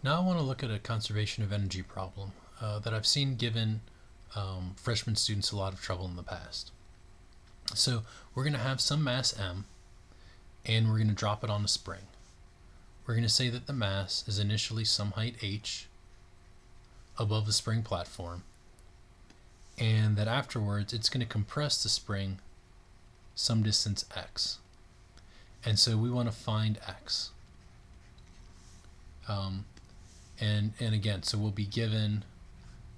Now I want to look at a conservation of energy problem that I've seen given freshman students a lot of trouble in the past. So we're going to have some mass m, and we're going to drop it on a spring. We're going to say that the mass is initially some height h above the spring platform, and that afterwards it's going to compress the spring some distance x. And so we want to find x. And again, so we'll be given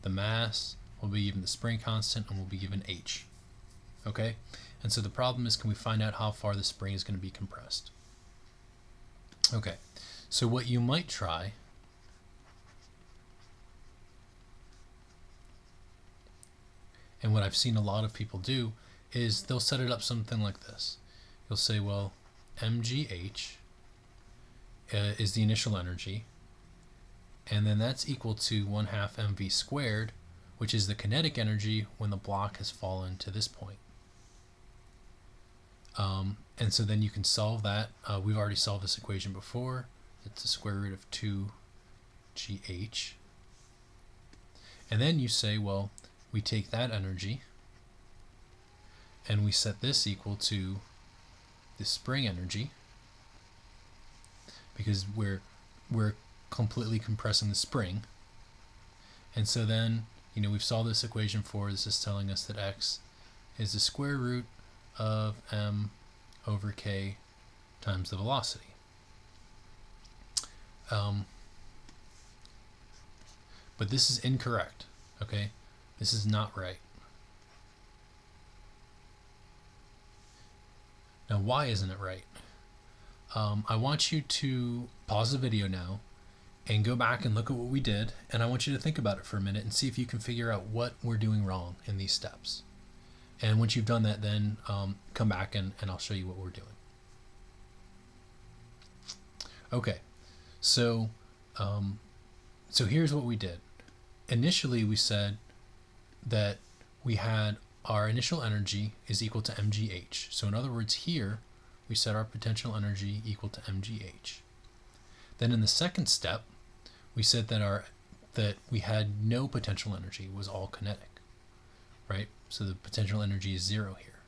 the mass, we'll be given the spring constant, and we'll be given h. Okay? And so the problem is, can we find out how far the spring is going to be compressed? Okay, so what you might try and what I've seen a lot of people do is they'll set it up something like this. You'll say, well, mgh is the initial energy, and then that's equal to 1/2 mv squared, which is the kinetic energy when the block has fallen to this point. And so then you can solve that. We've already solved this equation before. It's the square root of 2gh. And then you say, well, we take that energy and we set this equal to the spring energy, because we're completely compressing the spring. And so then, we've solved this equation for, this is telling us that x is the square root of m over k times the velocity. But this is incorrect, okay? This is not right. Now, why isn't it right? I want you to pause the video now and go back and look at what we did, and I want you to think about it for a minute and see if you can figure out what we're doing wrong in these steps. And once you've done that, then come back and I'll show you what we're doing. Okay, so here's what we did. Initially, we said that we had our initial energy is equal to mgh. So in other words, here we set our potential energy equal to mgh. Then in the second step, we said that we had no potential energy, it was all kinetic, right? So the potential energy is 0 here.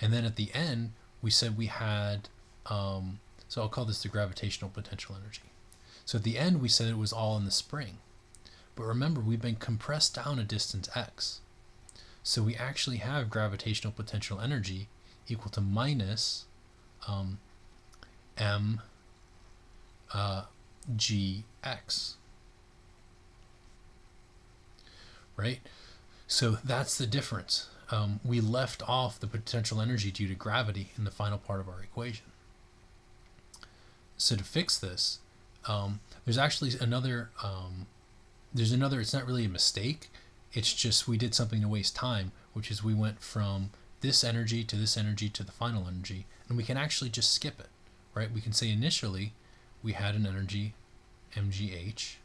And then at the end, we said we had, so I'll call this the gravitational potential energy. So at the end, we said it was all in the spring. But remember, we've been compressed down a distance x. So we actually have gravitational potential energy equal to minus mgx. Right? So that's the difference. We left off the potential energy due to gravity in the final part of our equation. So to fix this, there's actually another, it's not really a mistake, it's just we did something to waste time, which is we went from this energy to this energy to the final energy, and we can actually just skip it, right? We can say initially we had an energy mgh,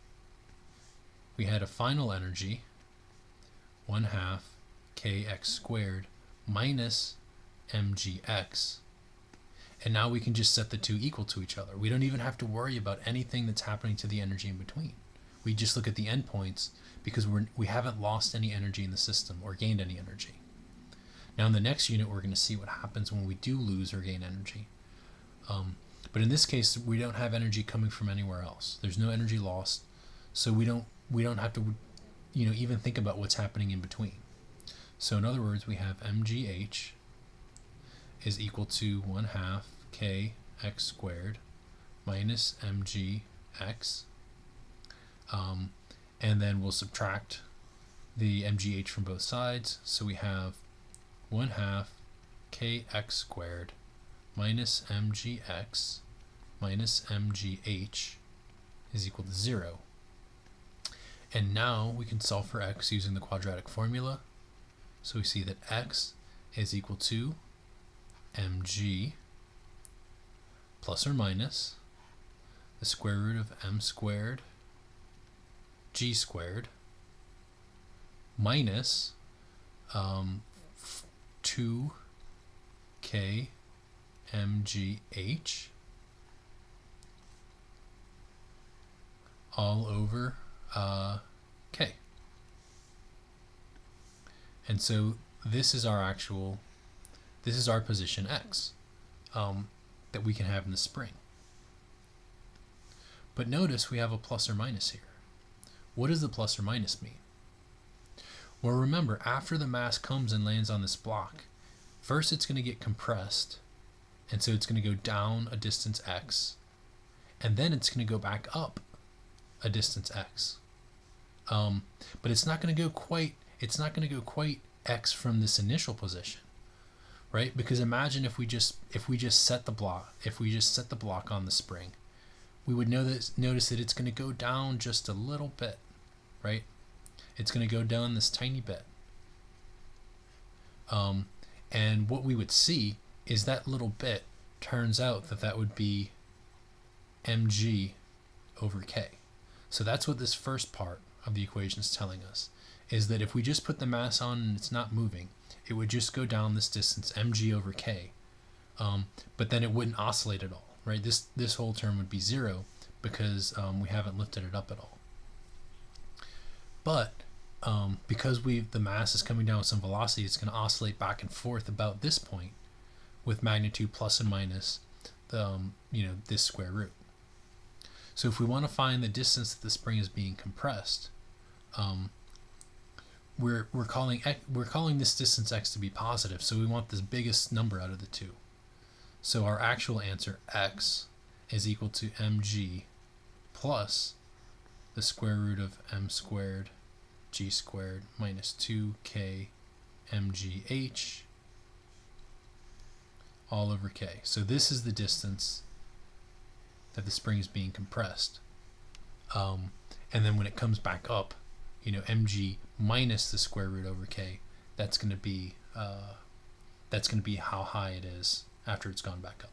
we had a final energy 1/2 kx squared minus mgx, and now we can just set the two equal to each other. We don't even have to worry about anything that's happening to the energy in between. We just look at the endpoints because we haven't lost any energy in the system or gained any energy. Now in the next unit, we're going to see what happens when we do lose or gain energy. But in this case, we don't have energy coming from anywhere else. There's no energy lost, so we don't have to even think about what's happening in between. So in other words, we have mgh is equal to 1/2 kx squared minus mgx, and then we'll subtract the mgh from both sides. So we have 1/2 kx squared minus mgx minus mgh is equal to 0. And now we can solve for x using the quadratic formula. So we see that x is equal to mg plus or minus the square root of m squared g squared minus 2k mgh all over k. And so this is our position x that we can have in the spring. But notice we have a plus or minus here. What does the plus or minus mean? Well, remember, after the mass comes and lands on this block, first it's going to get compressed, and so it's going to go down a distance x, and then it's going to go back up a distance x. But it's not going to go quite x from this initial position, right? Because imagine if we just set the block on the spring, we would notice that it's going to go down just a little bit, right? It's going to go down this tiny bit. And what we would see is that little bit turns out that would be mg over k. So that's what this first part of the equation is telling us, is that if we just put the mass on and it's not moving, it would just go down this distance mg over k, but then it wouldn't oscillate at all, right? This whole term would be 0 because we haven't lifted it up at all. But because the mass is coming down with some velocity, it's going to oscillate back and forth about this point with magnitude plus and minus this square root. So if we want to find the distance that the spring is being compressed, we're calling this distance x to be positive, so we want this biggest number out of the two. So our actual answer, x, is equal to mg plus the square root of m squared g squared minus 2k mgh all over k. So this is the distance that the spring is being compressed. And then when it comes back up, mg minus the square root over k, that's going to be how high it is after it's gone back up.